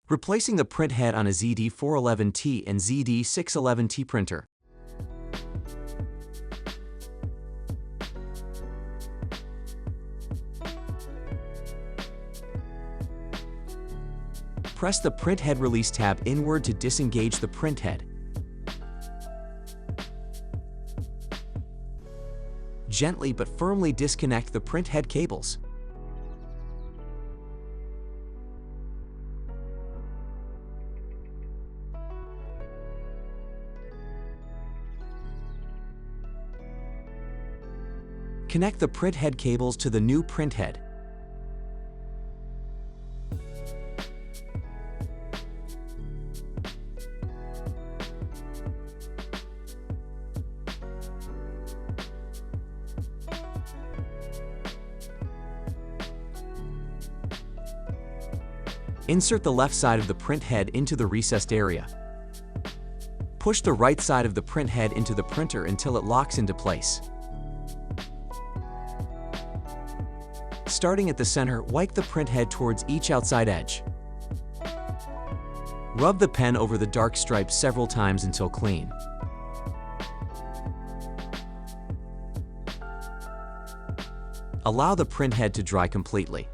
Replacing the printhead on a ZD411T and ZD611T printer. Press the printhead release tab inward to disengage the printhead. Gently but firmly disconnect the printhead cables. Connect the printhead cables to the new printhead. Insert the left side of the printhead into the recessed area. Push the right side of the printhead into the printer until it locks into place. Starting at the center, wipe the printhead towards each outside edge. Rub the pen over the dark stripe several times until clean. Allow the printhead to dry completely.